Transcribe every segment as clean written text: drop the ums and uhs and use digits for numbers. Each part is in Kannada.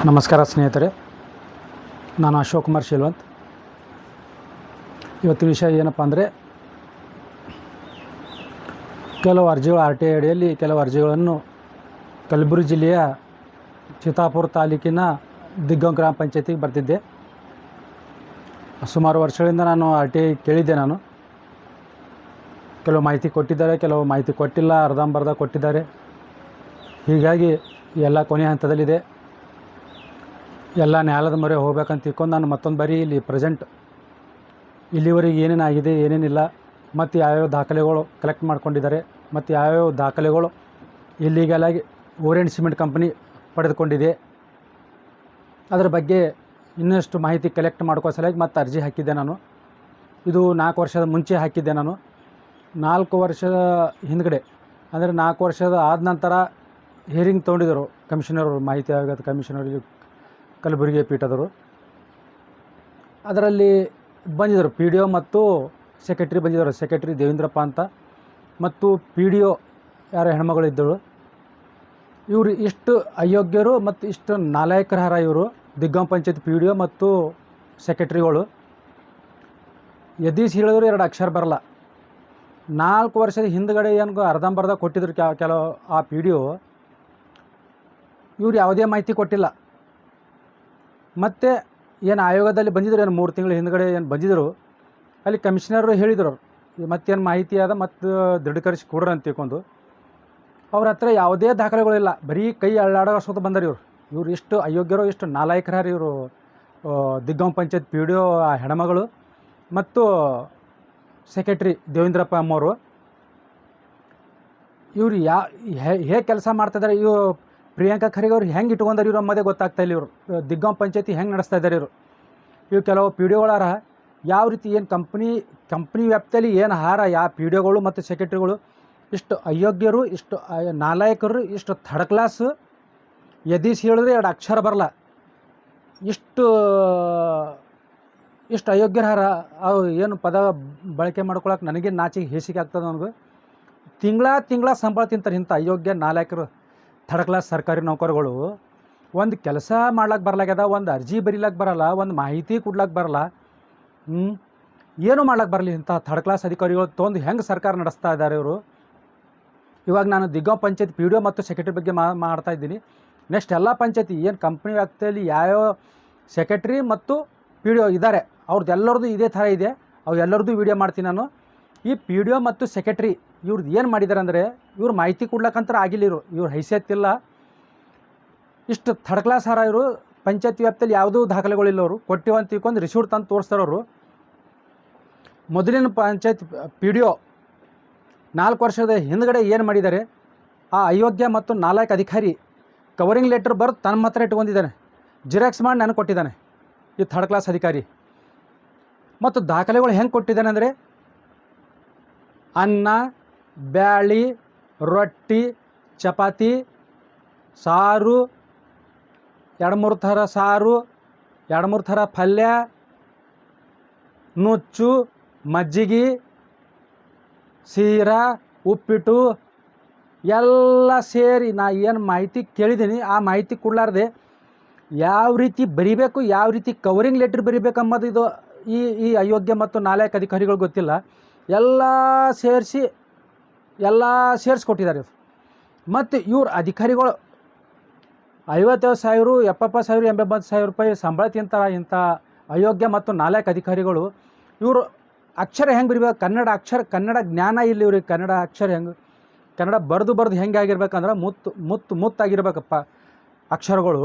ನಮಸ್ಕಾರ ಸ್ನೇಹಿತರೆ, ನಾನು ಅಶೋಕ್ ಕುಮಾರ್ ಶೀಲ್ವಂತ್. ಇವತ್ತಿನ ವಿಷಯ ಏನಪ್ಪ ಅಂದರೆ, ಕೆಲವು ಅರ್ಜಿಗಳು ಆರ್ ಟಿ ಐ ಅಡಿಯಲ್ಲಿ ಕೆಲವು ಅರ್ಜಿಗಳನ್ನು ಕಲಬುರಗಿ ಜಿಲ್ಲೆಯ ಚಿತ್ತಾಪುರ ತಾಲೂಕಿನ ದಿಗ್ಗಂ ಗ್ರಾಮ ಪಂಚಾಯತಿಗೆ ಬರ್ತಿದ್ದೆ. ಸುಮಾರು ವರ್ಷಗಳಿಂದ ನಾನು ಆರ್ ಟಿ ಐ ಕೇಳಿದ್ದೆ. ಕೆಲವು ಮಾಹಿತಿ ಕೊಟ್ಟಿದ್ದಾರೆ, ಕೆಲವು ಮಾಹಿತಿ ಕೊಟ್ಟಿಲ್ಲ, ಅರ್ಧಂಬರ್ಧ ಕೊಟ್ಟಿದ್ದಾರೆ. ಹೀಗಾಗಿ ಎಲ್ಲ ಕೊನೆಯ ಹಂತದಲ್ಲಿದೆ. ಎಲ್ಲ ನ್ಯಾಯಾಲಯದ ಮೊರೆ ಹೋಗ್ಬೇಕಂತ ತಿಳ್ಕೊಂಡು ನಾನು ಮತ್ತೊಂದು ಬಾರಿ ಇಲ್ಲಿ ಪ್ರೆಸೆಂಟ್ ಇಲ್ಲಿವರೆಗೆ ಏನೇನಾಗಿದೆ, ಏನೇನಿಲ್ಲ, ಮತ್ತು ಯಾವ್ಯಾವ ದಾಖಲೆಗಳು ಕಲೆಕ್ಟ್ ಮಾಡ್ಕೊಂಡಿದ್ದಾರೆ, ಮತ್ತು ಯಾವ್ಯಾವ ದಾಖಲೆಗಳು ಇಲ್ಲಿಗಲಾಗಿ ಓರಿಯಂಟ್ ಸಿಮೆಂಟ್ ಕಂಪನಿ ಪಡೆದುಕೊಂಡಿದೆ, ಅದರ ಬಗ್ಗೆ ಇನ್ನಷ್ಟು ಮಾಹಿತಿ ಕಲೆಕ್ಟ್ ಮಾಡ್ಕೋ ಸಲುವಾಗಿ ಮತ್ತೆ ಅರ್ಜಿ ಹಾಕಿದ್ದೆ. ಇದು 4 ವರ್ಷದ ಮುಂಚೆ ಹಾಕಿದ್ದೆ. 4 ವರ್ಷದ ಹಿಂದ್ಗಡೆ ಅಂದರೆ 4 ವರ್ಷದ ಆದ ನಂತರ ಹಿಯರಿಂಗ್ ತೊಗೊಂಡಿದ್ದರು ಕಮಿಷನರು, ಮಾಹಿತಿ ಆಯೋಗದ ಕಮಿಷನರ್ ಕಲಬುರಗಿ ಪೀಠದವರು. ಅದರಲ್ಲಿ ಬಂದಿದ್ದರು ಪಿ ಡಿ ಒ ಮತ್ತು ಸೆಕ್ರೆಟ್ರಿ ಬಂದಿದ್ದರು. ಸೆಕ್ರೆಟ್ರಿ ದೇವೇಂದ್ರಪ್ಪ ಅಂತ, ಮತ್ತು ಪಿ ಡಿ ಒ ಯಾರೋ ಹೆಣ್ಮಗಳಿದ್ದರು. ಇವರು ಇಷ್ಟು ಅಯೋಗ್ಯರು ಮತ್ತು ಇಷ್ಟು ನಾಲಾಯಕರ ಇವರು ದಿಗ್ಗಂ ಪಂಚಾಯತ್ ಪಿ ಡಿ ಒ ಮತ್ತು ಸೆಕ್ರೆಟ್ರಿಗಳು. ಎದೀಸ್ ಹೇಳಿದ್ರು 2 ಅಕ್ಷರ ಬರಲ್ಲ. 4 ವರ್ಷದ ಹಿಂದ್ಗಡೆ ಏನು ಅರ್ಧಂಬರ್ಧ ಕೊಟ್ಟಿದ್ರು ಕೆಲವು ಆ ಪಿ ಡಿ ಒ. ಇವ್ರು ಯಾವುದೇ ಮಾಹಿತಿ ಕೊಟ್ಟಿಲ್ಲ. ಮತ್ತು ಏನು ಆಯೋಗದಲ್ಲಿ ಬಂದಿದ್ರು, ಏನು 3 ತಿಂಗಳ ಹಿಂದ್ಗಡೆ ಏನು ಬಂದಿದ್ದರು, ಅಲ್ಲಿ ಕಮಿಷನರು ಹೇಳಿದರು ಮತ್ತೇನು ಮಾಹಿತಿ ಅದ ಮತ್ತು ದೃಢೀಕರಿಸಿ ಕೊಡ್ರಿ ಅಂತ ತಿಳ್ಕೊಂಡು. ಅವ್ರ ಹತ್ರ ಯಾವುದೇ ದಾಖಲೆಗಳಿಲ್ಲ, ಬರೀ ಕೈ ಅಳ್ಳಾಡೋಷ್ಟು ಬಂದರು ಇವ್ರು ಇಷ್ಟು ಅಯೋಗ್ಯರು, ಇಷ್ಟು ನಾಲಾಯಕರ ಇವರು ದಿಗ್ಗಂ ಪಂಚಾಯತ್ ಪಿ ಡಿ ಒ ಹೆಣ್ಮಗಳು ಮತ್ತು ಸೆಕ್ರೆಟ್ರಿ ದೇವೇಂದ್ರಪ್ಪ ಅಮ್ಮವರು. ಇವರು ಹೇಗೆ ಕೆಲಸ ಮಾಡ್ತಾಯಿದ್ದಾರೆ, ಇವು ಪ್ರಿಯಾಂಕಾ ಖರ್ಗೆ ಅವ್ರು ಹೆಂಗೆ ಇಟ್ಕೊಂಡಾರೆ ಇವರು ಅನ್ನೋದೇ ಗೊತ್ತಾಗ್ತಾಯಿಲ್ಲ. ಇವರು ದಿಗ್ಗಂ ಪಂಚಾಯತಿ ಹೆಂಗೆ ನಡೆಸ್ತಾ ಇದ್ದಾರೆ ಇವು ಕೆಲವು ಪಿ ಡಿ ಒಗಳಾರ ಯಾವ ರೀತಿ ಏನು ಕಂಪ್ನಿ ವ್ಯಾಪ್ತಿಯಲ್ಲಿ ಏನು ಯಾವ ಪಿ ಡಿ ಒಗಳು ಮತ್ತು ಸೆಕ್ರೆಟ್ರಿಗಳು ಇಷ್ಟು ಅಯೋಗ್ಯರು, ಇಷ್ಟು ನಾಲಾಯಕರು, ಇಷ್ಟು ಥರ್ಡ್ ಕ್ಲಾಸ್, ಎದೀಸ್ ಹೇಳಿದ್ರೆ 2 ಅಕ್ಷರ ಬರಲ್ಲ, ಇಷ್ಟು ಅಯೋಗ್ಯರ ಅವು ಏನು ಪದ ಬಳಕೆ ಮಾಡ್ಕೊಳಕ್ಕೆ ನನಗೆ ನಾಚಿಗೆ ಹೇಸಿಗೆ ಆಗ್ತದೆ. ನನಗೆ ತಿಂಗಳ ಸಂಬಳ ತಿಂತಾರೆ ಇಂಥ ಅಯೋಗ್ಯ ನಾಲಾಯಕರು ಥರ್ಡ್ ಕ್ಲಾಸ್ ಸರ್ಕಾರಿ ನೌಕರಗಳು. ಒಂದು ಕೆಲಸ ಮಾಡ್ಲಿಕ್ಕೆ ಬರಲಾಗ್ಯದ, ಒಂದು ಅರ್ಜಿ ಬರೀಲಕ್ಕೆ ಬರಲ್ಲ, ಒಂದು ಮಾಹಿತಿ ಕೊಡ್ಲಿಕ್ಕೆ ಬರಲ್ಲ, ಏನೂ ಮಾಡ್ಲಿಕ್ಕೆ ಬರಲಿ. ಇಂಥ ಥರ್ಡ್ ಕ್ಲಾಸ್ ಅಧಿಕಾರಿಗಳು ತೊಂದು ಹೆಂಗೆ ಸರ್ಕಾರ ನಡೆಸ್ತಾ ಇದ್ದಾರೆ ಇವರು. ಇವಾಗ ನಾನು ದಿಗ್ಗಂ ಪಂಚಾಯತ್ ಪಿ ಡಿ ಒ ಮತ್ತು ಸೆಕ್ರೆಟ್ರಿ ಬಗ್ಗೆ ಮಾಡ್ತಾ ಇದ್ದೀನಿ. ನೆಕ್ಸ್ಟ್ ಎಲ್ಲ ಪಂಚಾಯತಿ ಏನು ಕಂಪ್ನಿ ವ್ಯಾಪ್ತಿಯಲ್ಲಿ ಯಾವ್ಯಾವ ಸೆಕ್ರೆಟ್ರಿ ಮತ್ತು ಪಿ ಡಿ ಒ ಇದ್ದಾರೆ ಅವ್ರದ್ದು ಎಲ್ಲರದ್ದು ಇದೇ ಥರ ಇದೆ. ಅವು ಎಲ್ಲರದ್ದು ವೀಡಿಯೋ ಮಾಡ್ತೀನಿ ನಾನು. ಈ ಪಿ ಡಿ ಒ ಮತ್ತು ಸೆಕ್ರೆಟ್ರಿ ಇವ್ರದ್ದು ಏನು ಮಾಡಿದ್ದಾರೆ ಅಂದರೆ, ಇವ್ರು ಮಾಹಿತಿ ಕೊಡ್ಲಕ್ಕಂತ ಆಗಿಲ್ಲ. ಇವ್ರು ಹೈಸಿಯತ್ತಿಲ್ಲ, ಇಷ್ಟು ಥರ್ಡ್ ಕ್ಲಾಸ್ ಇವರು. ಪಂಚಾಯತ್ ವ್ಯಾಪ್ತಿಯಲ್ಲಿ ಯಾವುದೂ ದಾಖಲೆಗಳಿಲ್ಲ. ಅವರು ಕೊಟ್ಟಿವಂತ ತಿಳ್ಕೊಂಡು ರಿಸೀವ್ಟ್ ತಂದು ತೋರಿಸ್ತಾರವರು. ಮೊದಲಿನ ಪಂಚಾಯತ್ ಪಿ ಡಿ ಒ 4 ವರ್ಷದ ಹಿಂದ್ಗಡೆ ಏನು ಮಾಡಿದ್ದಾರೆ, ಆ ಅಯೋಗ್ಯ ಮತ್ತು ನಾಲಾಯಕ ಅಧಿಕಾರಿ ಕವರಿಂಗ್ ಲೆಟರ್ ಬರೆದು ತನ್ನ ಹತ್ರ ಇಟ್ಕೊಂಡಿದ್ದಾನೆ, ಜಿರಾಕ್ಸ್ ಮಾಡಿ ನನಗೆ ಕೊಟ್ಟಿದ್ದಾನೆ ಈ ಥರ್ಡ್ ಕ್ಲಾಸ್ ಅಧಿಕಾರಿ. ಮತ್ತು ದಾಖಲೆಗಳು ಹೆಂಗೆ ಕೊಟ್ಟಿದ್ದಾನೆ ಅಂದರೆ, ಅನ್ನ, ಬ್ಯಾಳಿ, ರೊಟ್ಟಿ, ಚಪಾತಿ, ಸಾರು, 2-3 ಥರ ಸಾರು, 2-3 ಥರ ಪಲ್ಯ, ನುಚ್ಚು, ಮಜ್ಜಿಗೆ, ಸೀರಾ, ಉಪ್ಪಿಟ್ಟು ಎಲ್ಲ ಸೇರಿ ನಾ ಏನು ಮಾಹಿತಿ ಕೇಳಿದ್ದೀನಿ ಆ ಮಾಹಿತಿ ಕೊಡಲಾರ್ದೆ ಯಾವ ರೀತಿ ಬರಿಬೇಕು, ಯಾವ ರೀತಿ ಕವರಿಂಗ್ ಲೆಟ್ರ್ ಬರಿಬೇಕು ಅಂಬೋದು ಇದು ಈ ಅಯೋಗ್ಯ ಮತ್ತು ನಾಲಾಯಕ ಅಧಿಕಾರಿಗಳು ಗೊತ್ತಿಲ್ಲ. ಎಲ್ಲ ಸೇರಿಸ್ಕೊಟ್ಟಿದ್ದಾರೆ. ಮತ್ತು ಇವ್ರ ಅಧಿಕಾರಿಗಳು 50,000, 70,000, 80,000 ರೂಪಾಯಿ ಸಂಬಳ ತಿಂತಾರೆ. ಇಂಥ ಅಯೋಗ್ಯ ಮತ್ತು ನಾಲಾಯಕ ಅಧಿಕಾರಿಗಳು ಇವರು ಅಕ್ಷರ ಹೆಂಗೆ ಬರಿಬೇಕು, ಕನ್ನಡ ಜ್ಞಾನ ಇಲ್ಲ ಇವ್ರಿಗೆ. ಕನ್ನಡ ಅಕ್ಷರ ಹೆಂಗೆ, ಕನ್ನಡ ಬರೆದು ಹೆಂಗೆ ಆಗಿರ್ಬೇಕಂದ್ರೆ ಮುತ್ತಾಗಿರ್ಬೇಕಪ್ಪ ಅಕ್ಷರಗಳು.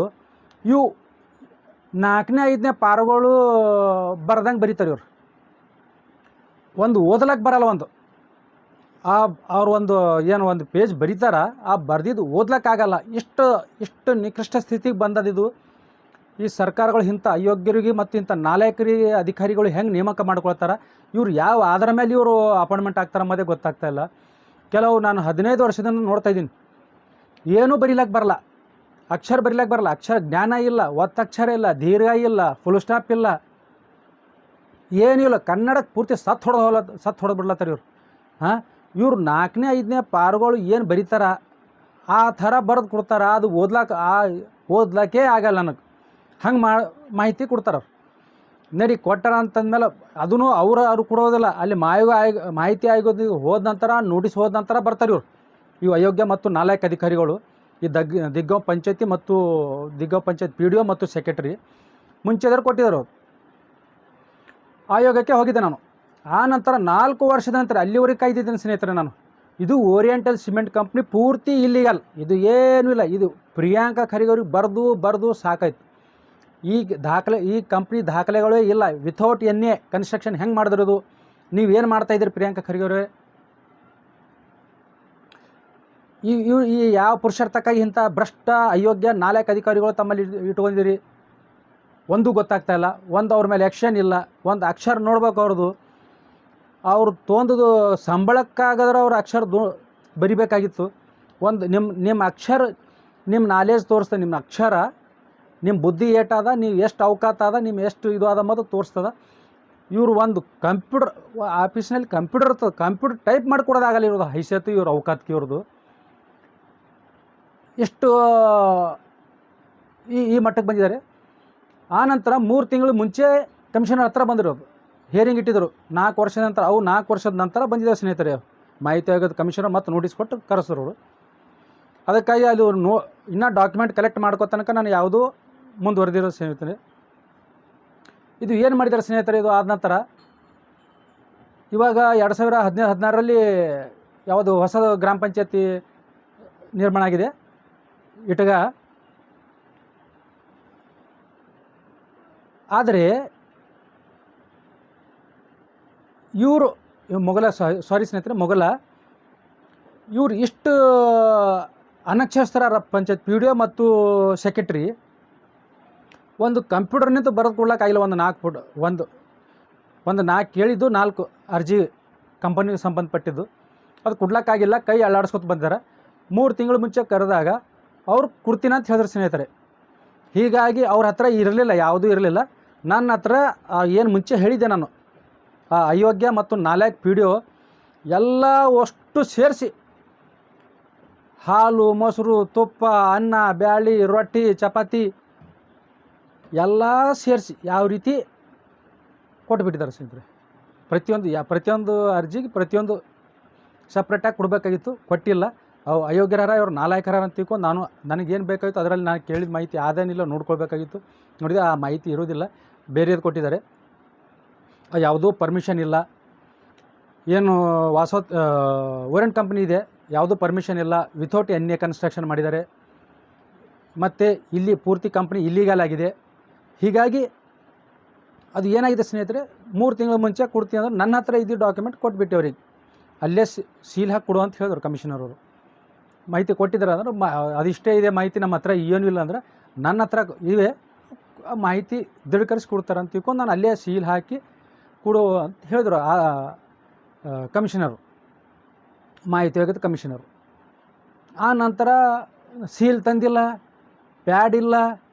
ಇವು 4ನೇ 5ನೇ ಪಾರುಗಳು ಬರ್ದಂಗೆ ಬರೀತಾರೆ ಇವರು. ಒಂದು ಓದಲಕ್ಕೆ ಬರಲ್ಲ. ಅವ್ರು ಒಂದು ಪೇಜ್ ಬರೀತಾರ, ಆ ಬರ್ದಿದ್ದು ಓದ್ಲಿಕ್ಕಾಗಲ್ಲ. ಇಷ್ಟು ನಿಕೃಷ್ಟ ಸ್ಥಿತಿಗೆ ಬಂದದಿದು. ಈ ಸರ್ಕಾರಗಳು ಇಂಥ ಅಯೋಗ್ಯರಿಗೆ ಮತ್ತು ಇಂಥ ನಾಲಾಯಕರಿಗೆ ಅಧಿಕಾರಿಗಳು ಹೆಂಗೆ ನೇಮಕ ಮಾಡ್ಕೊಳ್ತಾರೆ, ಇವ್ರು ಯಾವ ಆಧಾರ ಮೇಲೆ ಇವರು ಅಪಾಯಿಂಟ್ಮೆಂಟ್ ಆಗ್ತಾರೆ ಅನ್ನೋದೇ ಗೊತ್ತಾಗ್ತಾ ಇಲ್ಲ. ಕೆಲವು ನಾನು 15 ವರ್ಷದಿಂದ ನೋಡ್ತಾ ಇದ್ದೀನಿ, ಏನೂ ಬರೀಲಕ್ಕೆ ಬರಲ್ಲ, ಅಕ್ಷರ ಬರೀಲಕ್ಕೆ ಬರಲ್ಲ, ಅಕ್ಷರ ಜ್ಞಾನ ಇಲ್ಲ, ಒತ್ತಕ್ಷರ ಇಲ್ಲ, ದೀರ್ಘ ಇಲ್ಲ, ಫುಲ್ ಸ್ಟಾಪ್ ಇಲ್ಲ, ಏನಿಲ್ಲ. ಕನ್ನಡಕ್ಕೆ ಪೂರ್ತಿ ಸತ್ತು ಹೊಡೆದು ಬಿಡ್ಲತ್ತಾರೆ ಇವರು. ಇವ್ರು 4ನೇ 5ನೇ ಪಾರುಗಳು ಏನು ಬರೀತಾರ ಆ ಥರ ಬರೆದು ಕೊಡ್ತಾರೆ. ಅದು ಓದ್ಲಿಕ್ಕೆ ಆಗಲ್ಲ ನನಗೆ. ಹಂಗೆ ಮಾಹಿತಿ ಕೊಡ್ತಾರೆ ಅವ್ರು. ನಡಿ ಕೊಟ್ಟಾರ ಅಂತಂದಮೇಲೆ ಅದೂ ಅವ್ರು ಕೊಡೋದಿಲ್ಲ. ಅಲ್ಲಿ ಮಾಹಿತಿ ಆಯೋಗದ ಹೋದ ನಂತರ ನೋಟಿಸ್ ಹೋದ ನಂತರ ಬರ್ತಾರೆ ಇವು ಅಯೋಗ್ಯ ಮತ್ತು ನಾಲಾಯಕ್ ಅಧಿಕಾರಿಗಳು. ಈ ದಿಗ್ಗಾಂವ್ ಪಂಚಾಯತಿ ಮತ್ತು ದಿಗ್ಗಾಂವ್ ಪಂಚಾಯತ್ ಪಿ ಡಿ ಒ ಮತ್ತು ಸೆಕ್ರೆಟರಿ ಮುಂಚೆದರು ಕೊಟ್ಟಿದ್ದರು. ಆಯೋಗಕ್ಕೆ ಹೋಗಿದ್ದೆ ನಾನು. ಆ ನಂತರ 4 ವರ್ಷದ ನಂತರ ಅಲ್ಲಿವರೆಗೆ ಕಾಯ್ದಿದ್ದೇನೆ ಸ್ನೇಹಿತರೆ ನಾನು. ಇದು ಓರಿಯೆಂಟಲ್ ಸಿಮೆಂಟ್ ಕಂಪ್ನಿ ಪೂರ್ತಿ ಇಲ್ಲಿಗಲ್, ಇದು ಏನೂ ಇಲ್ಲ. ಇದು ಪ್ರಿಯಾಂಕಾ ಖರ್ಗೆ ಅವ್ರಿಗೆ ಬರೆದು ಸಾಕಾಯ್ತು. ಈ ಕಂಪ್ನಿ ದಾಖಲೆಗಳೇ ಇಲ್ಲ. ವಿಥೌಟ್ NA ಕನ್ಸ್ಟ್ರಕ್ಷನ್ ಹೆಂಗೆ ಮಾಡಿದಿರೋದು? ನೀವೇನು ಮಾಡ್ತಾಯಿದ್ದೀರಿ ಪ್ರಿಯಾಂಕಾ ಖರ್ಗೆ ಅವರೇ? ಈ ಯಾವ ಪುರುಷರ ತಕ್ಕ ಇಂಥ ಭ್ರಷ್ಟ ಅಯೋಗ್ಯ ನಾಲ್ಕು ಅಧಿಕಾರಿಗಳು ತಮ್ಮಲ್ಲಿ ಇಟ್ಕೊಂಡಿರಿ? ಒಂದು ಗೊತ್ತಾಗ್ತಾ ಇಲ್ಲ. ಒಂದು ಅವ್ರ ಮೇಲೆ ಆ್ಯಕ್ಷನ್ ಇಲ್ಲ. ಒಂದು ಅಕ್ಷರ ನೋಡ್ಬೇಕು ಅವ್ರದ್ದು. ಅವ್ರು ತೊಂದದು ಸಂಬಳಕ್ಕಾಗದ್ರೆ ಅವ್ರ ಅಕ್ಷರ ಬರಿಬೇಕಾಗಿತ್ತು. ಒಂದು ನಿಮ್ಮ ಅಕ್ಷರ ನಿಮ್ಮ ನಾಲೇಜ್ ತೋರಿಸ್ತದೆ. ನಿಮ್ಮ ಅಕ್ಷರ ನಿಮ್ಮ ಬುದ್ಧಿ ಏಟಾದ, ನೀವು ಎಷ್ಟು ಅವಕಾತ ಅದ, ನಿಮ್ಮ ಎಷ್ಟು ಇದು ಅದ ಮತ್ತು ತೋರಿಸ್ತದ. ಇವರು ಒಂದು ಕಂಪ್ಯೂಟರ್ ಆಫೀಸ್ನಲ್ಲಿ ಕಂಪ್ಯೂಟರ್ ಇರ್ತದೆ, ಕಂಪ್ಯೂಟರ್ ಟೈಪ್ ಮಾಡಿಕೊಡೋದಾಗಲ್ಲ ಇರೋದು ಹೈಸತ್ತು ಇವ್ರು ಅವಕಾತ್ಗೆ ಇವ್ರದ್ದು. ಎಷ್ಟು ಈ ಮಟ್ಟಕ್ಕೆ ಬಂದಿದ್ದಾರೆ. ಆ ನಂತರ 3 ತಿಂಗಳು ಮುಂಚೆ ಕಮಿಷನರ್ ಹತ್ರ ಬಂದಿರೋದು, ಹಿಯರಿಂಗ್ ಇಟ್ಟಿದ್ದರು. 4 ವರ್ಷದ ನಂತರ 4 ವರ್ಷದ ನಂತರ ಬಂದಿದ್ದಾವೆ ಸ್ನೇಹಿತರೆ. ಮಾಹಿತಿ ಆಯೋಗದ ಕಮಿಷನರ್ ಮತ್ತು ನೋಟಿಸ್ ಕೊಟ್ಟು ಕರೆಸಿದ್ರು ಅವರು. ಅದಕ್ಕಾಗಿ ಅಲ್ಲಿ ಇನ್ನೂ ಡಾಕ್ಯುಮೆಂಟ್ ಕಲೆಕ್ಟ್ ಮಾಡ್ಕೋ ತನಕ ನಾನು ಯಾವುದೂ ಮುಂದುವರೆದಿರೋ ಸ್ನೇಹಿತರೆ. ಇದು ಏನು ಮಾಡಿದ್ದಾರೆ ಸ್ನೇಹಿತರೆ? ಇದು ಆದ ನಂತರ ಇವಾಗ 2017-16ರಲ್ಲಿ ಯಾವುದು ಹೊಸ ಗ್ರಾಮ ಪಂಚಾಯತಿ ನಿರ್ಮಾಣ ಆಗಿದೆ ಇಟಗ. ಆದರೆ ಇವರು ಸಾರಿ ಸ್ನೇಹಿತರೆ, ಇವರು ಇಷ್ಟು ಅನಕ್ಷರಸ್ಥರ ಪಂಚಾಯತ್ ಪಿ ಡಿ ಒ ಮತ್ತು ಸೆಕ್ರೆಟ್ರಿ ಒಂದು ಕಂಪ್ಯೂಟರ್ನಿಂದ ಬರೆದು ಕೊಡ್ಲಿಕ್ಕಾಗಿಲ್ಲ. ಒಂದು 4 ಕೇಳಿದ್ದು 4 ಅರ್ಜಿ ಕಂಪನಿಗೆ ಸಂಬಂಧಪಟ್ಟಿದ್ದು ಅದು ಕೊಡ್ಲಿಕ್ಕಾಗಿಲ್ಲ. ಕೈ ಅಲ್ಲಾಡಿಸ್ಕೊತ ಬಂದಿದ್ದಾರೆ. 3 ತಿಂಗಳು ಮುಂಚೆ ಕರೆದಾಗ ಅವ್ರು ಕೊಡ್ತೀನಿ ಅಂತ ಹೇಳಿದ್ರು ಸ್ನೇಹಿತರೆ. ಹೀಗಾಗಿ ಅವ್ರ ಹತ್ರ ಇರಲಿಲ್ಲ, ಯಾವುದೂ ಇರಲಿಲ್ಲ. ನನ್ನ ಹತ್ರ ಏನು ಮುಂಚೆ ಹೇಳಿದ್ದೆ ನಾನು, ಆ ಅಯೋಗ್ಯ ಮತ್ತು ನಾಲ್ಕು ಪಿ ಡಿ ಒ ಎಲ್ಲ ಅಷ್ಟು ಸೇರಿಸಿ ಹಾಲು, ಮೊಸರು, ತುಪ್ಪ, ಅನ್ನ, ಬ್ಯಾಳಿ, ರೊಟ್ಟಿ, ಚಪಾತಿ ಎಲ್ಲ ಸೇರಿಸಿ ಯಾವ ರೀತಿ ಕೊಟ್ಬಿಟ್ಟಿದ್ದಾರೆ ಸ್ನೇಹಿತರೆ. ಪ್ರತಿಯೊಂದು ಅರ್ಜಿಗೆ ಪ್ರತಿಯೊಂದು ಸಪ್ರೇಟಾಗಿ ಕೊಡಬೇಕಾಗಿತ್ತು, ಕೊಟ್ಟಿಲ್ಲ. ಅವು ಅಯೋಗ್ಯರ ಇವ್ರು ನಾಲಾಯಕರ ಅಂತ ತಿಳ್ಕೊಂಡು ನನಗೇನು ಬೇಕಾಗಿತ್ತು ಅದರಲ್ಲಿ ನಾನು ಕೇಳಿದ ಮಾಹಿತಿ ಆದೇನಿಲ್ಲ ನೋಡ್ಕೊಳ್ಬೇಕಾಗಿತ್ತು. ನೋಡಿದೆ ಆ ಮಾಹಿತಿ ಇರೋದಿಲ್ಲ, ಬೇರೆದು ಕೊಟ್ಟಿದ್ದಾರೆ. ಯಾವುದೂ ಪರ್ಮಿಷನ್ ಇಲ್ಲ. ಏನು ಓರೆಂಟ್ ಕಂಪ್ನಿ ಇದೆ, ಯಾವುದೂ ಪರ್ಮಿಷನ್ ಇಲ್ಲ. ವಿಥೌಟ್ NA ಕನ್ಸ್ಟ್ರಕ್ಷನ್ ಮಾಡಿದ್ದಾರೆ. ಮತ್ತು ಇಲ್ಲಿ ಪೂರ್ತಿ ಕಂಪ್ನಿ ಇಲ್ಲಿಗಲ್ ಆಗಿದೆ. ಹೀಗಾಗಿ ಅದು ಏನಾಗಿದೆ ಸ್ನೇಹಿತರೆ, 3 ತಿಂಗಳ ಮುಂಚೆ ಕೊಡ್ತೀನಿ ಅಂದ್ರೆ ನನ್ನ ಹತ್ರ ಇದ್ದು ಡಾಕ್ಯುಮೆಂಟ್ ಕೊಟ್ಬಿಟ್ಟು ಅವ್ರಿಗೆ ಅಲ್ಲೇ ಸೀಲ್ ಹಾಕಿ ಕೊಡು ಅಂತ ಹೇಳಿದ್ರು ಕಮಿಷನರ್ ಅವರು. ಮಾಹಿತಿ ಕೊಟ್ಟಿದ್ದಾರೆ ಅಂದ್ರೆ ಅದಿಷ್ಟೇ ಇದೆ ಮಾಹಿತಿ, ನಮ್ಮ ಹತ್ರ ಏನೂ ಇಲ್ಲ ಅಂದ್ರೆ ನನ್ನ ಹತ್ರ ಇವೆ ಮಾಹಿತಿ ದೃಢೀಕರಿಸಿ ಕೊಡ್ತಾರೆ ಅಂತ ತಿಳ್ಕೊಂಡು ನಾನು ಅಲ್ಲೇ ಸೀಲ್ ಹಾಕಿ ಕೊಡು ಅಂತ ಹೇಳಿದ್ರು ಆ ಕಮಿಷನರು, ಮಾಹಿತಿ ಆಯೋಗದ ಕಮಿಷನರು. ಆ ನಂತರ ಸೀಲ್ ತಂದಿಲ್ಲ, ಪ್ಯಾಡ್ ಇಲ್ಲ,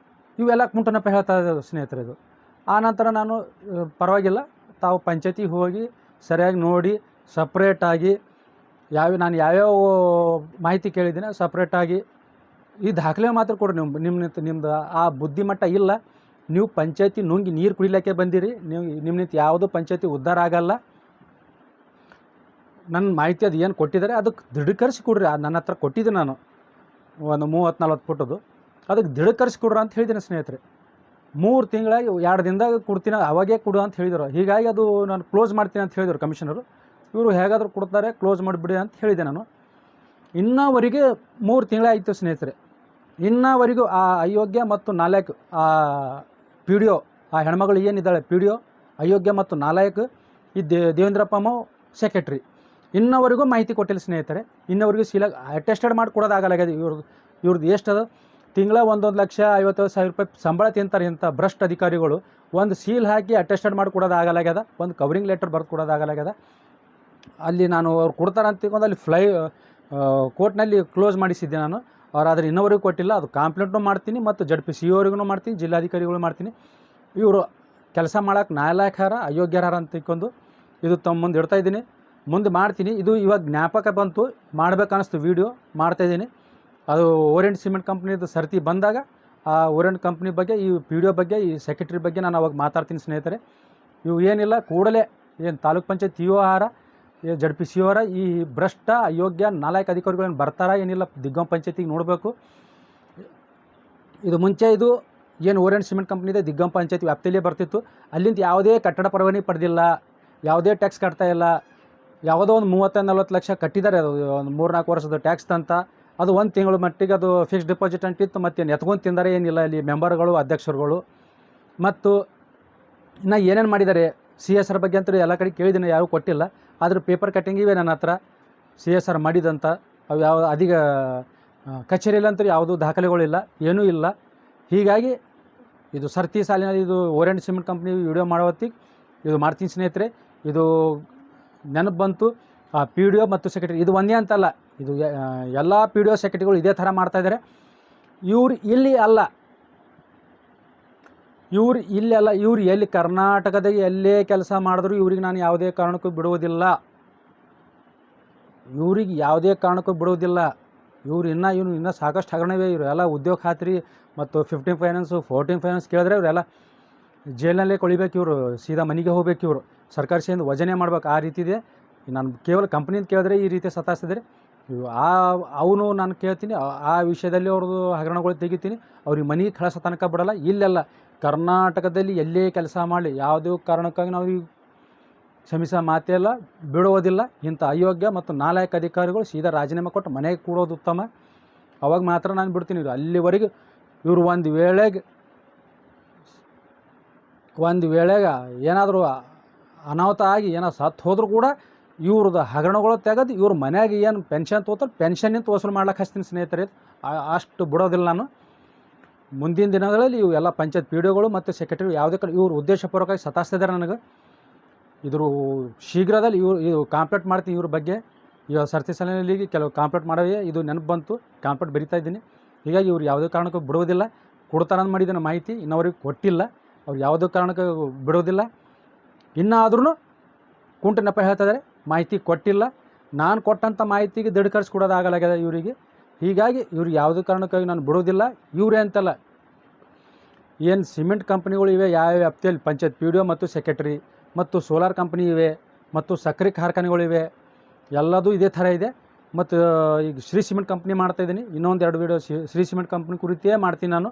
ಇವೆಲ್ಲ ಕುಂಟನಪ್ಪ ಹೇಳ್ತಾ ಇದ್ದಾರೆ ಸ್ನೇಹಿತರೆ. ಇದು ಆ ನಂತರ ನಾನು ಪರವಾಗಿಲ್ಲ, ತಾವು ಪಂಚಾಯತಿಗೆ ಹೋಗಿ ಸರಿಯಾಗಿ ನೋಡಿ ಸಪ್ರೇಟಾಗಿ ನಾನು ಯಾವ್ಯಾವ ಮಾಹಿತಿ ಕೇಳಿದ್ದೀನಿ ಸಪ್ರೇಟಾಗಿ ಈ ದಾಖಲೆ ಮಾತ್ರ ಕೊಡ್ರಿ. ನಿಮ್ಮದು ಆ ಬುದ್ಧಿಮಟ್ಟ ಇಲ್ಲ. ನೀವು ಪಂಚಾಯತಿ ನುಂಗಿ ನೀರು ಕುಡಿಲಿಕ್ಕೆ ಬಂದಿರಿ. ನಿಮ್ಮನಿಂದ ಯಾವುದೂ ಪಂಚಾಯತಿ ಉದ್ಧಾರ ಆಗಲ್ಲ. ನನ್ನ ಮಾಹಿತಿ ಅದು ಏನು ಕೊಟ್ಟಿದ್ದಾರೆ ಅದಕ್ಕೆ ದೃಢೀಕರಿಸಿ ಕೊಡ್ರಿ. ನನ್ನ ಹತ್ರ ಕೊಟ್ಟಿದ್ದೆ ನಾನು ಒಂದು 30-40 ಫುಟದು, ಅದಕ್ಕೆ ದೃಢೀಕರಿಸಿ ಕೊಡ್ರಿ ಅಂತ ಹೇಳಿದ್ದೀನಿ ಸ್ನೇಹಿತರೆ. 3 ತಿಂಗಳಾಗಿ 2 ದಿನದಾಗ ಕೊಡ್ತೀನಿ, ಅವಾಗೇ ಕೊಡು ಅಂತ ಹೇಳಿದರು. ಹೀಗಾಗಿ ಅದು ನಾನು ಕ್ಲೋಸ್ ಮಾಡ್ತೀನಿ ಅಂತ ಹೇಳಿದರು ಕಮಿಷನರು. ಇವರು ಹೇಗಾದರೂ ಕೊಡ್ತಾರೆ, ಕ್ಲೋಸ್ ಮಾಡಿಬಿಡಿ ಅಂತ ಹೇಳಿದೆ ನಾನು. ಇನ್ನವರೆಗೆ 3 ತಿಂಗಳಾಯಿತು ಸ್ನೇಹಿತರೆ. ಇನ್ನವರೆಗೂ ಆ ಅಯೋಗ್ಯ ಮತ್ತು ನಾಲಾಯಕ್ ಆ ಪಿ ಡಿ ಒ, ಆ ಹೆಣ್ಮಗಳು ಏನಿದ್ದಾಳೆ ಪಿ ಡಿ ಒ, ಅಯೋಗ್ಯ ಮತ್ತು ನಾಲಾಯಕ್ ಈ ದೇವೇಂದ್ರಪ್ಪ ಸೆಕ್ರೆಟ್ರಿ ಇನ್ನವರೆಗೂ ಮಾಹಿತಿ ಕೊಟ್ಟಿಲ್ಲ ಸ್ನೇಹಿತರೆ. ಇನ್ನವರೆಗೂ ಸೀಲಾಗಿ ಅಟೆಸ್ಟೆಡ್ ಮಾಡಿ ಕೊಡೋದಾಗಲಾಗಿದೆ. ಇವ್ರದ್ದು ಎಷ್ಟದ ತಿಂಗಳ 1,50,000 ರೂಪಾಯಿ ಸಂಬಳ ತಿಂತಾರೆ ಇಂಥ ಭ್ರಷ್ಟ ಅಧಿಕಾರಿಗಳು. ಒಂದು ಸೀಲ್ ಹಾಕಿ ಅಟೆಸ್ಟೆಡ್ ಮಾಡಿ ಕೊಡೋದಾಗಲಾಗ್ಯದ, ಒಂದು ಕವರಿಂಗ್ ಲೆಟರ್ ಬರೆದು ಕೊಡೋದಾಗಲಾಗ್ಯದ. ಅಲ್ಲಿ ನಾನು ಅವ್ರು ಕೊಡ್ತಾರೆ ಅಂತ ತಿಳ್ಕೊಂಡು ಅಲ್ಲಿ ಕೋರ್ಟ್ನಲ್ಲಿ ಕ್ಲೋಸ್ ಮಾಡಿಸಿದ್ದೆ ನಾನು. ಆದರೆ ಇನ್ನವರೆಗೂ ಕೊಟ್ಟಿಲ್ಲ. ಅದು ಕಂಪ್ಲೇಂಟ್ನೂ ಮಾಡ್ತೀನಿ ಮತ್ತು ZPCO ಅವರಿಗೂ ಮಾಡ್ತೀನಿ, ಜಿಲ್ಲಾಧಿಕಾರಿಗಳು ಮಾಡ್ತೀನಿ. ಇವರು ಕೆಲಸ ಮಾಡೋಕೆ ನಾಲಾಯಕರ ಅಯೋಗ್ಯರ ಅಂತ ತಿಳ್ಕೊಂಡು ಇದು ತಮ್ಮ ಮುಂದೆ ಇಡ್ತಾಯಿದ್ದೀನಿ, ಮುಂದೆ ಮಾಡ್ತೀನಿ. ಇದು ಇವಾಗ ಜ್ಞಾಪಕ ಬಂತು, ಮಾಡ್ಬೇಕನ್ನಿಸ್ತು, ವೀಡಿಯೋ ಮಾಡ್ತಾಯಿದ್ದೀನಿ. ಅದು ಓರೆಂಟ್ ಸಿಮೆಂಟ್ ಕಂಪ್ನಿದು ಸರ್ತಿ ಬಂದಾಗ ಆ ಓರೆಂಟ್ ಕಂಪ್ನಿ ಬಗ್ಗೆ, ಈ ಪಿ ಡಿ ಒ ಬಗ್ಗೆ, ಈ ಸೆಕ್ರೆಟರಿ ಬಗ್ಗೆ ನಾನು ಅವಾಗ ಮಾತಾಡ್ತೀನಿ ಸ್ನೇಹಿತರೆ. ಇವು ಏನಿಲ್ಲ, ಕೂಡಲೇ ಏನು ತಾಲೂಕ್ ಪಂಚಾಯತ್ ಇ ಒ ಆರ, ಜಡ್ ಪಿ ಸಿ ಅವರ ಈ ಭ್ರಷ್ಟ ಅಯೋಗ್ಯ ನಾಲಾಯಕ ಅಧಿಕಾರಿಗಳೇನು ಬರ್ತಾರಾ ಏನಿಲ್ಲ ದಿಗ್ಗಂ ಪಂಚಾಯತಿಗೆ ನೋಡಬೇಕು. ಇದು ಮುಂಚೆ ಇದು ಏನು ಓರೆಂಟ್ ಸಿಮೆಂಟ್ ಕಂಪ್ನಿ ಇದೆ ದಿಗ್ಗಂ ಪಂಚಾಯತಿ ವ್ಯಾಪ್ತಿಯಲ್ಲೇ ಬರ್ತಿತ್ತು. ಅಲ್ಲಿಂದ ಯಾವುದೇ ಕಟ್ಟಡ ಪರವಾನಗಿ ಪಡೆದಿಲ್ಲ, ಯಾವುದೇ ಟ್ಯಾಕ್ಸ್ ಕಟ್ತಾ ಇಲ್ಲ. ಯಾವುದೋ ಒಂದು 30-40 ಲಕ್ಷ ಕಟ್ಟಿದ್ದಾರೆ, ಅದು ಒಂದು 3-4 ವರ್ಷದ ಟ್ಯಾಕ್ಸ್ ಅಂತ. ಅದು ಒಂದು ತಿಂಗಳ ಮಟ್ಟಿಗೆ ಅದು ಫಿಕ್ಸ್ ಡಿಪಾಸಿಟ್ ಅಂಟಿತ್ತು. ಮತ್ತೇನು ಎತ್ಕೊಂಡು ತಿಂದರೆ ಏನಿಲ್ಲ ಇಲ್ಲಿ ಮೆಂಬರ್ಗಳು, ಅಧ್ಯಕ್ಷರುಗಳು. ಮತ್ತು ಇನ್ನು ಏನೇನು ಮಾಡಿದ್ದಾರೆ ಸಿ ಎಸ್ ಆರ್ ಬಗ್ಗೆ ಅಂತೂ ಎಲ್ಲ ಕಡೆ ಕೇಳಿದ್ದೀನಿ, ಯಾರೂ ಕೊಟ್ಟಿಲ್ಲ. ಆದರೂ ಪೇಪರ್ ಕಟ್ಟಿಂಗ್ ಇವೆ ನನ್ನ ಹತ್ರ, ಸಿ ಎಸ್ ಆರ್ ಮಾಡಿದಂಥ. ಅವು ಯಾವ ಅಧಿಕ ಕಚೇರಿಯಲ್ಲಂತೂ ಯಾವುದೂ ದಾಖಲೆಗಳಿಲ್ಲ, ಏನೂ ಇಲ್ಲ. ಹೀಗಾಗಿ ಇದು ಸರ್ತಿ ಸಾಲಿನಲ್ಲಿ ಇದು ಓರೆಂಟ್ ಸಿಮೆಂಟ್ ಕಂಪ್ನಿ ವಿಡಿಯೋ ಮಾಡೋ ಹೊತ್ತಿಗೆ ಇದು ಮಾಡ್ತೀನಿ ಸ್ನೇಹಿತರೆ. ಇದು ನೆನಪು ಬಂತು. ಆ ಪಿ ಡಿ ಒ ಮತ್ತು ಸೆಕ್ರೆಟರಿ ಇದು ಒಂದೇ ಅಂತಲ್ಲ, ಇದು ಎಲ್ಲ ಪಿ ಡಿ ಒ ಸೆಕ್ರೆಟರಿಗಳು ಇದೇ ಥರ ಮಾಡ್ತಾಯಿದ್ದಾರೆ. ಇವ್ರು ಇಲ್ಲಿ ಅಲ್ಲ, ಇವ್ರು ಎಲ್ಲಿ ಕರ್ನಾಟಕದಾಗ ಎಲ್ಲೇ ಕೆಲಸ ಮಾಡಿದ್ರು ಇವ್ರಿಗೆ ನಾನು ಯಾವುದೇ ಕಾರಣಕ್ಕೂ ಬಿಡುವುದಿಲ್ಲ. ಇವ್ರು ಇನ್ನೂ ಸಾಕಷ್ಟು ಹಗರಣವೇ. ಇವರು ಎಲ್ಲ ಉದ್ಯೋಗ ಖಾತ್ರಿ ಮತ್ತು 15 ಫೈನಾನ್ಸು 14 ಫೈನಾನ್ಸ್ ಕೇಳಿದ್ರೆ ಇವರೆಲ್ಲ ಜೈಲಿನಲ್ಲೇ ಕೊಳಿಬೇಕು. ಇವರು ಸೀದಾ ಮನೆಗೆ ಹೋಗ್ಬೇಕು. ಇವರು ಸರ್ಕಾರಿ ಸೇರಿದ ವಜನೆ ಮಾಡ್ಬೇಕು, ಆ ರೀತಿ ಇದೆ. ನಾನು ಕೇವಲ ಕಂಪ್ನಿಯಿಂದ ಕೇಳಿದ್ರೆ ಈ ರೀತಿ ಸತಾಯಿಸಿದ್ರೆ ಅವನು ನಾನು ಕೇಳ್ತೀನಿ, ಆ ವಿಷಯದಲ್ಲಿ ಅವ್ರದ್ದು ಹಗರಣಗಳು ತೆಗಿತೀನಿ. ಅವ್ರಿಗೆ ಮನೆಗೆ ಕಳಿಸೋ ತನಕ ಬಿಡಲ್ಲ. ಇಲ್ಲೆಲ್ಲ ಕರ್ನಾಟಕದಲ್ಲಿ ಎಲ್ಲೇ ಕೆಲಸ ಮಾಡಲಿ ಯಾವುದೇ ಕಾರಣಕ್ಕಾಗಿ ನಾವು ಕ್ಷಮಿಸೋ ಮಾತೇ ಇಲ್ಲ, ಬಿಡುವುದಿಲ್ಲ. ಇಂಥ ಅಯೋಗ್ಯ ಮತ್ತು ನಾಲಾಯಕ ಅಧಿಕಾರಿಗಳು ಸೀದಾ ರಾಜೀನಾಮೆ ಕೊಟ್ಟು ಮನೆಗೆ ಕೂಡೋದು ಉತ್ತಮ. ಅವಾಗ ಮಾತ್ರ ನಾನು ಬಿಡ್ತೀನಿ. ಅಲ್ಲಿವರೆಗೆ ಇವರು ಒಂದು ವೇಳೆಗೆ ಏನಾದರೂ ಅನಾಹುತ ಆಗಿ ಏನಾದ್ರು ಸತ್ತು ಹೋದರೂ ಕೂಡ ಇವ್ರದ್ದು ಹಗರಣಗಳು ತೆಗೆದು ಇವ್ರ ಮನೆಯಾಗ ಏನು ಪೆನ್ಷನ್ ತೊಗೋತಾರೆ ಪೆನ್ಷನ್ನಿಂದ ವಸೂಲು ಮಾಡ್ಲಿಕ್ಕೆ ಹಚ್ತೀನಿ ಸ್ನೇಹಿತರೆ. ಅಷ್ಟು ಬಿಡೋದಿಲ್ಲ ನಾನು. ಮುಂದಿನ ದಿನಗಳಲ್ಲಿ ಇವು ಎಲ್ಲ ಪಂಚಾಯತ್ ಪಿ ಡಿ ಒಗಳು ಮತ್ತು ಸೆಕ್ರೆಟರಿ ಯಾವುದೇ ಕಡೆ ಇವರು ಉದ್ದೇಶಪೂರ್ವಕವಾಗಿ ಸತಾಯಿಸ್ತಿದ್ದಾರೆ ನನಗೆ. ಇದ್ರ ಶೀಘ್ರದಲ್ಲಿ ಇದು ಕಾಂಪ್ಲೇಂಟ್ ಮಾಡ್ತೀನಿ ಇವ್ರ ಬಗ್ಗೆ. ಇವಾಗ ಸರ್ತಿ ಸಾಲಿನಲ್ಲಿ ಕೆಲವು ಕಾಂಪ್ಲೇಂಟ್ ಮಾಡವೇ ಇದು ನೆನಪು ಬಂತು, ಕಾಂಪ್ಲೇಂಟ್ ಬರಿತಾ ಇದ್ದೀನಿ. ಹೀಗಾಗಿ ಇವ್ರು ಯಾವುದೇ ಕಾರಣಕ್ಕೂ ಬಿಡೋದಿಲ್ಲ. ಕೊಡ್ತಾರಂತ ಮಾಡಿದ ಮಾಹಿತಿ ಇನ್ನವರಿಗೆ ಕೊಟ್ಟಿಲ್ಲ. ಅವ್ರು ಯಾವುದೇ ಕಾರಣಕ್ಕೂ ಬಿಡೋದಿಲ್ಲ. ಇನ್ನಾದ್ರೂ ಕುಂಟು ನೆಪ ಹೇಳ್ತಾ ಇದ್ದಾರೆ, ಮಾಹಿತಿ ಕೊಟ್ಟಿಲ್ಲ. ನಾನು ಕೊಟ್ಟಂಥ ಮಾಹಿತಿಗೆ ದೃಢೀಕರಿಸ್ಕೊಡೋದಾಗಲಾಗಿದೆ ಇವರಿಗೆ. ಹೀಗಾಗಿ ಇವ್ರಿಗೆ ಯಾವುದೇ ಕಾರಣಕ್ಕಾಗಿ ನಾನು ಬಿಡೋದಿಲ್ಲ. ಇವರೇ ಅಂತಲ್ಲ, ಏನು ಸಿಮೆಂಟ್ ಕಂಪ್ನಿಗಳು ಇವೆ ಯಾವ ವ್ಯಾಪ್ತಿಯಲ್ಲಿ ಪಂಚಾಯತ್ ಪಿ ಡಿ ಒ ಮತ್ತು ಸೆಕ್ರೆಟರಿ ಮತ್ತು ಸೋಲಾರ್ ಕಂಪ್ನಿ ಇವೆ ಮತ್ತು ಸಕ್ಕರೆ ಕಾರ್ಖಾನೆಗಳಿವೆ, ಎಲ್ಲದೂ ಇದೇ ಥರ ಇದೆ. ಮತ್ತು ಈಗ ಶ್ರೀ ಸಿಮೆಂಟ್ ಕಂಪ್ನಿ ಮಾಡ್ತಾಯಿದ್ದೀನಿ. ಇನ್ನೊಂದು 2 ವೀಡಿಯೋ ಶ್ರೀ ಸಿಮೆಂಟ್ ಕಂಪ್ನಿ ಕುರಿತೇ ಮಾಡ್ತೀನಿ ನಾನು.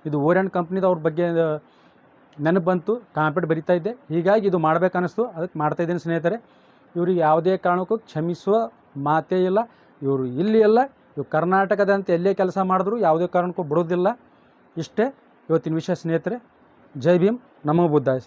ಇದು ಓರೆಂಟ್ ಕಂಪ್ನಿದು ಅವ್ರ ಬಗ್ಗೆ ನೆನಪು ಬಂತು, ಕಾಂಪ್ಲೇಂಟ್ ಬರಿತಾ ಇದ್ದೆ. ಹೀಗಾಗಿ ಇದು ಮಾಡಬೇಕನ್ನಿಸ್ತು, ಅದಕ್ಕೆ ಮಾಡ್ತಾಯಿದ್ದೀನಿ ಸ್ನೇಹಿತರೆ. ಇವ್ರಿಗೆ ಯಾವುದೇ ಕಾರಣಕ್ಕೂ ಕ್ಷಮಿಸುವ ಮಾತೇ ಇಲ್ಲ. ಇವರು ಇಲ್ಲಿ ಎಲ್ಲ ಇವು ಕರ್ನಾಟಕದಂತೆ ಎಲ್ಲೇ ಕೆಲಸ ಮಾಡಿದ್ರು ಯಾವುದೇ ಕಾರಣಕ್ಕೂ ಬಿಡೋದಿಲ್ಲ. ಇಷ್ಟೇ ಇವತ್ತಿನ ವಿಷಯ ಸ್ನೇಹಿತರೆ. ಜೈ ಭೀಮ್, ನಮೋ ಬುದ್ಧಾಯ.